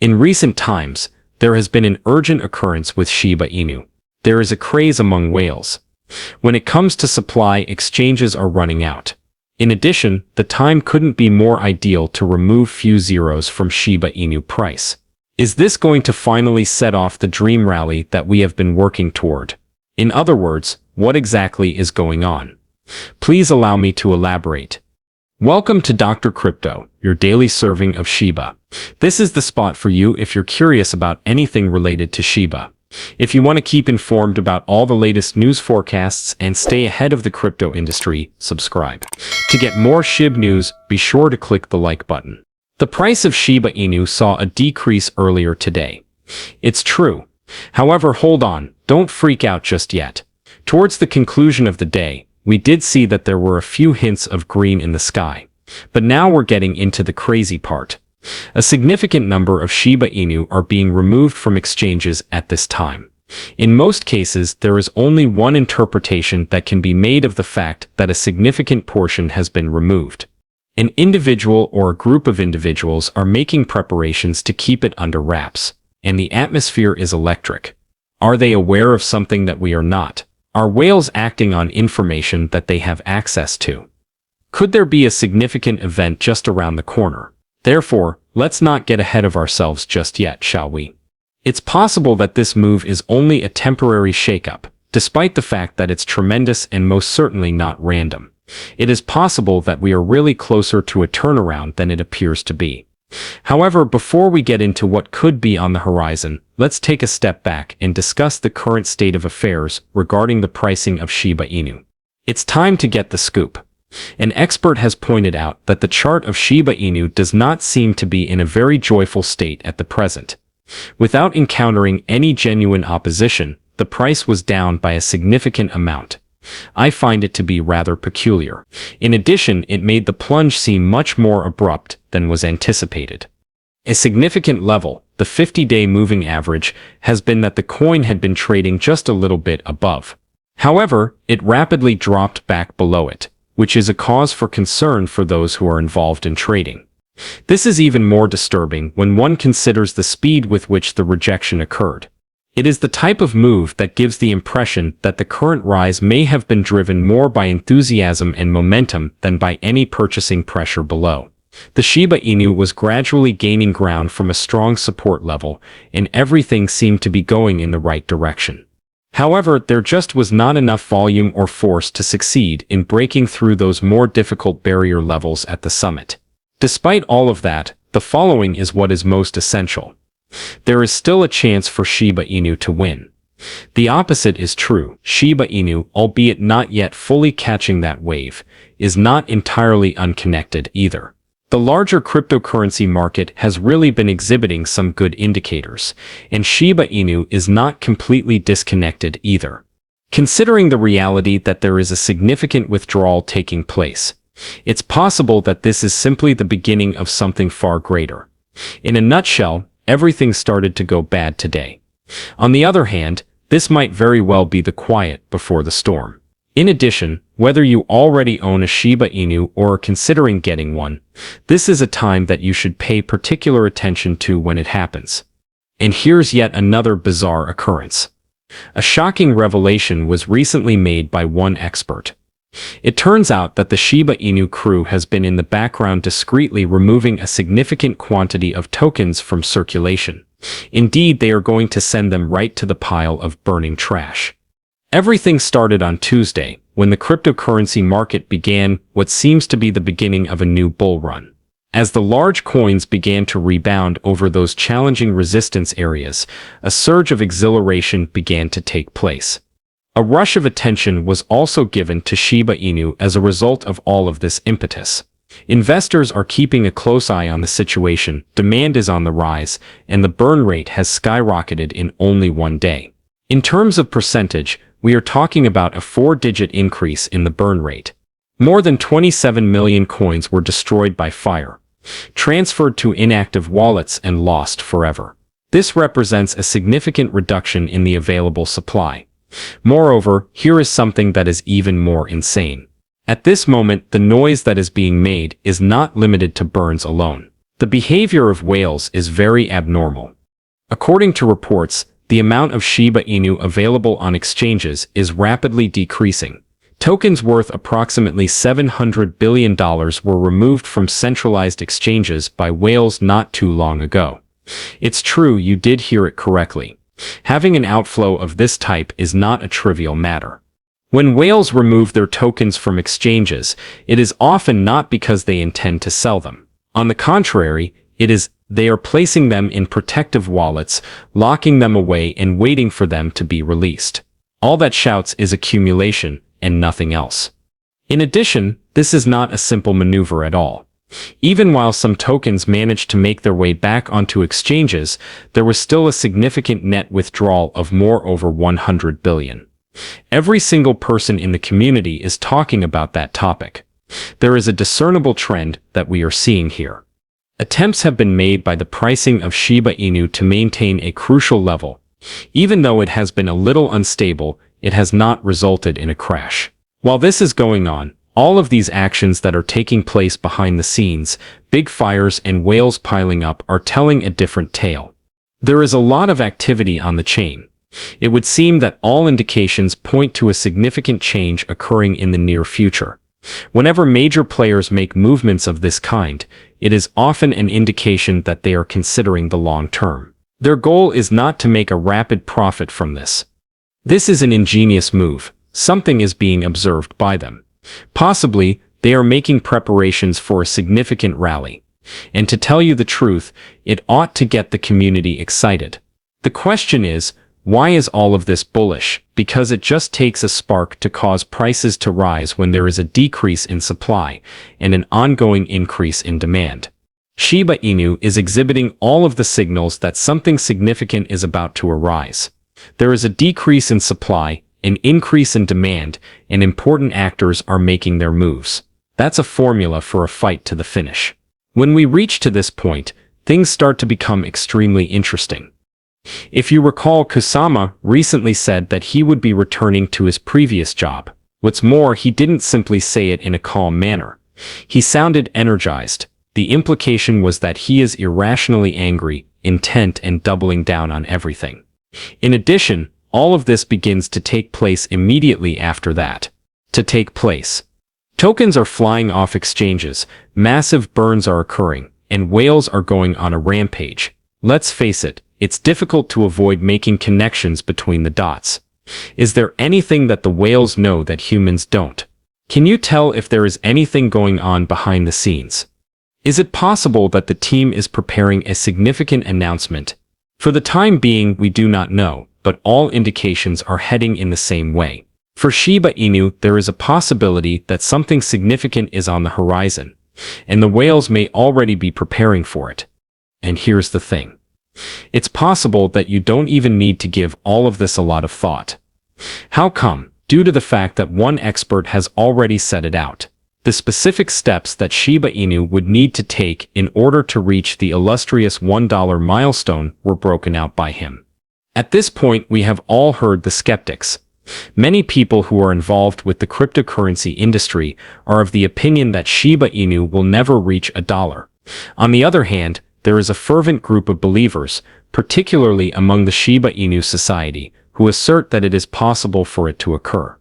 In recent times, there has been an urgent occurrence with Shiba Inu. There is a craze among whales. When it comes to supply, exchanges are running out. In addition, the time couldn't be more ideal to remove few zeros from Shiba Inu price. Is this going to finally set off the dream rally that we have been working toward? In other words, what exactly is going on? Please allow me to elaborate. Welcome to Dr. Crypto, your daily serving of Shiba. This is the spot for you if you're curious about anything related to Shiba. If you want to keep informed about all the latest news forecasts and stay ahead of the crypto industry, subscribe. To get more SHIB news, be sure to click the like button. The price of Shiba Inu saw a decrease earlier today. It's true. However, hold on, don't freak out just yet. Towards the conclusion of the day, we did see that there were a few hints of green in the sky. But now we're getting into the crazy part. A significant number of Shiba Inu are being removed from exchanges at this time. In most cases, there is only one interpretation that can be made of the fact that a significant portion has been removed. An individual or a group of individuals are making preparations to keep it under wraps, and the atmosphere is electric. Are they aware of something that we are not? Are whales acting on information that they have access to? Could there be a significant event just around the corner? Therefore, let's not get ahead of ourselves just yet, shall we? It's possible that this move is only a temporary shakeup, despite the fact that it's tremendous and most certainly not random. It is possible that we are really closer to a turnaround than it appears to be. However, before we get into what could be on the horizon, let's take a step back and discuss the current state of affairs regarding the pricing of Shiba Inu. It's time to get the scoop. An expert has pointed out that the chart of Shiba Inu does not seem to be in a very joyful state at the present. Without encountering any genuine opposition, the price was down by a significant amount. I find it to be rather peculiar. In addition, it made the plunge seem much more abrupt than was anticipated. A significant level, the 50-day moving average, has been that the coin had been trading just a little bit above. However, it rapidly dropped back below it, which is a cause for concern for those who are involved in trading. This is even more disturbing when one considers the speed with which the rejection occurred. It is the type of move that gives the impression that the current rise may have been driven more by enthusiasm and momentum than by any purchasing pressure below. The Shiba Inu was gradually gaining ground from a strong support level, and everything seemed to be going in the right direction. However, there just was not enough volume or force to succeed in breaking through those more difficult barrier levels at the summit. Despite all of that, the following is what is most essential. There is still a chance for Shiba Inu to win. The opposite is true. Shiba Inu, albeit not yet fully catching that wave, is not entirely unconnected either. The larger cryptocurrency market has really been exhibiting some good indicators, and Shiba Inu is not completely disconnected either. Considering the reality that there is a significant withdrawal taking place, it's possible that this is simply the beginning of something far greater. In a nutshell, everything started to go bad today. On the other hand, this might very well be the quiet before the storm. In addition, whether you already own a Shiba Inu or are considering getting one, this is a time that you should pay particular attention to when it happens. And here's yet another bizarre occurrence. A shocking revelation was recently made by one expert. It turns out that the Shiba Inu crew has been in the background discreetly removing a significant quantity of tokens from circulation. Indeed, they are going to send them right to the pile of burning trash. Everything started on Tuesday, when the cryptocurrency market began what seems to be the beginning of a new bull run. As the large coins began to rebound over those challenging resistance areas, a surge of exhilaration began to take place. A rush of attention was also given to Shiba Inu as a result of all of this impetus. Investors are keeping a close eye on the situation, demand is on the rise, and the burn rate has skyrocketed in only one day. In terms of percentage, we are talking about a 4-digit increase in the burn rate. More than 27 million coins were destroyed by fire, transferred to inactive wallets and lost forever. This represents a significant reduction in the available supply. Moreover, here is something that is even more insane. At this moment, the noise that is being made is not limited to burns alone. The The behavior of whales is very abnormal. According to reports, the amount of Shiba Inu available on exchanges is rapidly decreasing. Tokens worth approximately $700 billion were removed from centralized exchanges by whales not too long ago. It's true, you did hear it correctly. Having an outflow of this type is not a trivial matter. When whales remove their tokens from exchanges, it is often not because they intend to sell them. On the contrary, they are placing them in protective wallets, locking them away and waiting for them to be released. All that shouts is accumulation and nothing else. In addition, this is not a simple maneuver at all. Even while some tokens managed to make their way back onto exchanges, there was still a significant net withdrawal of more over 100 billion. Every single person in the community is talking about that topic. There is a discernible trend that we are seeing here. Attempts have been made by the pricing of Shiba Inu to maintain a crucial level. Even though it has been a little unstable, it has not resulted in a crash. While this is going on, all of these actions that are taking place behind the scenes, big fires and whales piling up, are telling a different tale. There is a lot of activity on the chain. It would seem that all indications point to a significant change occurring in the near future. Whenever major players make movements of this kind, it is often an indication that they are considering the long term. Their goal is not to make a rapid profit from this. This is an ingenious move. Something is being observed by them. Possibly, they are making preparations for a significant rally. And to tell you the truth, it ought to get the community excited. The question is, why is all of this bullish? Because it just takes a spark to cause prices to rise when there is a decrease in supply and an ongoing increase in demand. Shiba Inu is exhibiting all of the signals that something significant is about to arise. There is a decrease in supply, an increase in demand, and important actors are making their moves. That's a formula for a fight to the finish. When we reach to this point, things start to become extremely interesting. If you recall, Kusama recently said that he would be returning to his previous job. What's more, he didn't simply say it in a calm manner. He sounded energized. The implication was that he is irrationally angry, intent, and doubling down on everything. In addition, all of this begins to take place immediately after that. Tokens are flying off exchanges, massive burns are occurring, and whales are going on a rampage. Let's face it, it's difficult to avoid making connections between the dots. Is there anything that the whales know that humans don't? Can you tell if there is anything going on behind the scenes? Is it possible that the team is preparing a significant announcement? For the time being, we do not know, but all indications are heading in the same way. For Shiba Inu, there is a possibility that something significant is on the horizon, and the whales may already be preparing for it. And here's the thing. It's possible that you don't even need to give all of this a lot of thought. How come? Due to the fact that one expert has already set it out. The specific steps that Shiba Inu would need to take in order to reach the illustrious $1 milestone were broken out by him. At this point, we have all heard the skeptics. Many people who are involved with the cryptocurrency industry are of the opinion that Shiba Inu will never reach $1. On the other hand, there is a fervent group of believers, particularly among the Shiba Inu society, who assert that it is possible for it to occur.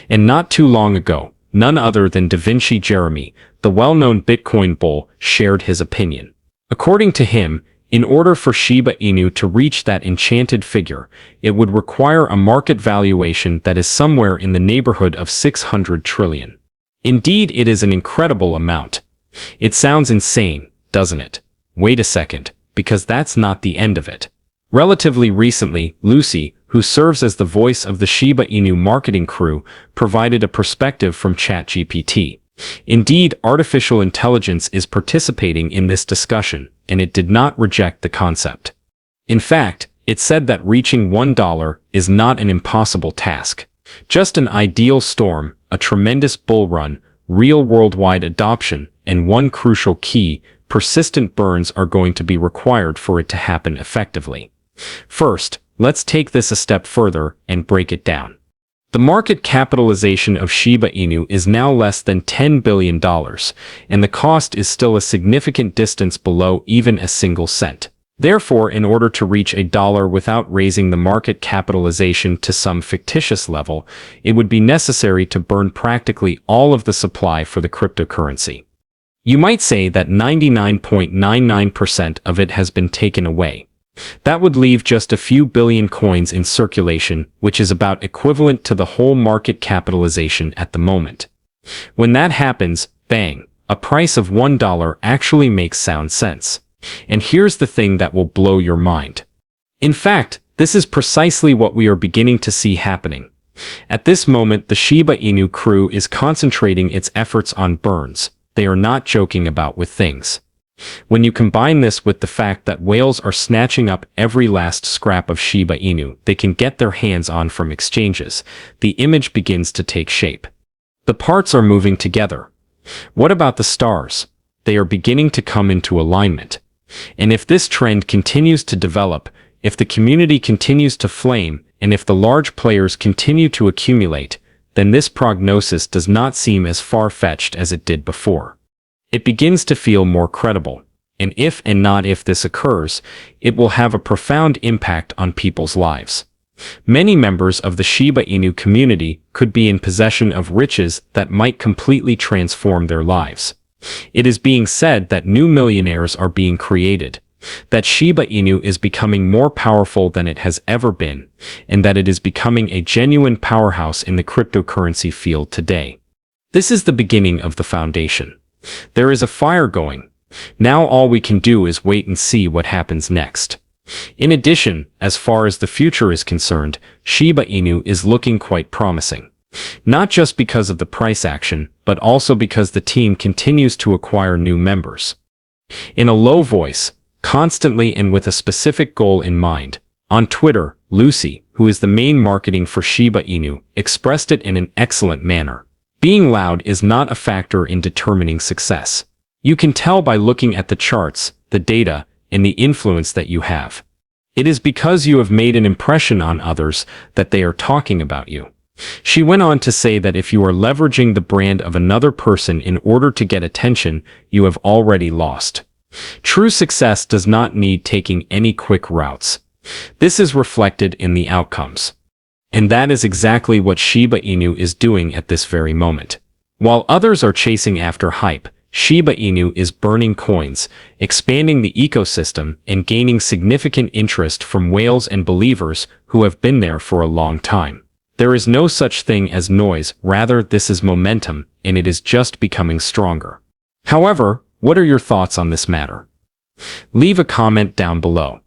And not too long ago, none other than Da Vinci Jeremy, the well-known Bitcoin bull, shared his opinion. According to him, in order for Shiba Inu to reach that enchanted figure, it would require a market valuation that is somewhere in the neighborhood of 600 trillion. Indeed, it is an incredible amount. It sounds insane, doesn't it? Wait a second, because that's not the end of it. Relatively recently, Lucy, who serves as the voice of the Shiba Inu marketing crew, provided a perspective from ChatGPT. Indeed, artificial intelligence is participating in this discussion, and it did not reject the concept. In fact, it said that reaching $1 is not an impossible task. Just an ideal storm, a tremendous bull run, real worldwide adoption, and one crucial key: persistent burns are going to be required for it to happen effectively. First, let's take this a step further and break it down. The market capitalization of Shiba Inu is now less than $10 billion, and the cost is still a significant distance below even a single cent. Therefore, in order to reach $1 without raising the market capitalization to some fictitious level, it would be necessary to burn practically all of the supply for the cryptocurrency. You might say that 99.99% of it has been taken away. That would leave just a few billion coins in circulation, which is about equivalent to the whole market capitalization at the moment. When that happens, bang, a price of $1 actually makes sound sense. And here's the thing that will blow your mind. In fact, this is precisely what we are beginning to see happening. At this moment, the Shiba Inu crew is concentrating its efforts on burns. They are not joking about with things. When you combine this with the fact that whales are snatching up every last scrap of Shiba Inu they can get their hands on from exchanges, the image begins to take shape. The parts are moving together. What about the stars? They are beginning to come into alignment. And if this trend continues to develop, if the community continues to flame, and if the large players continue to accumulate, then this prognosis does not seem as far-fetched as it did before. It begins to feel more credible, and if and not if this occurs, it will have a profound impact on people's lives. Many members of the Shiba Inu community could be in possession of riches that might completely transform their lives. It is being said that new millionaires are being created, that Shiba Inu is becoming more powerful than it has ever been, and that it is becoming a genuine powerhouse in the cryptocurrency field today. This is the beginning of the foundation. There is a fire going. Now all we can do is wait and see what happens next. In addition, as far as the future is concerned, Shiba Inu is looking quite promising. Not just because of the price action, but also because the team continues to acquire new members. In a low voice, constantly and with a specific goal in mind, on Twitter, Lucy, who is the main marketing for Shiba Inu, expressed it in an excellent manner. Being loud is not a factor in determining success. You can tell by looking at the charts, the data, and the influence that you have. It is because you have made an impression on others that they are talking about you. She went on to say that if you are leveraging the brand of another person in order to get attention, you have already lost. True success does not need taking any quick routes. This is reflected in the outcomes. And that is exactly what Shiba Inu is doing at this very moment. While others are chasing after hype, Shiba Inu is burning coins, expanding the ecosystem, and gaining significant interest from whales and believers who have been there for a long time. There is no such thing as noise, rather this is momentum, and it is just becoming stronger. However, what are your thoughts on this matter? Leave a comment down below.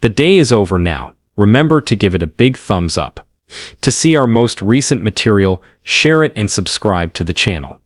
The day is over now. Remember to give it a big thumbs up. To see our most recent material, share it and subscribe to the channel.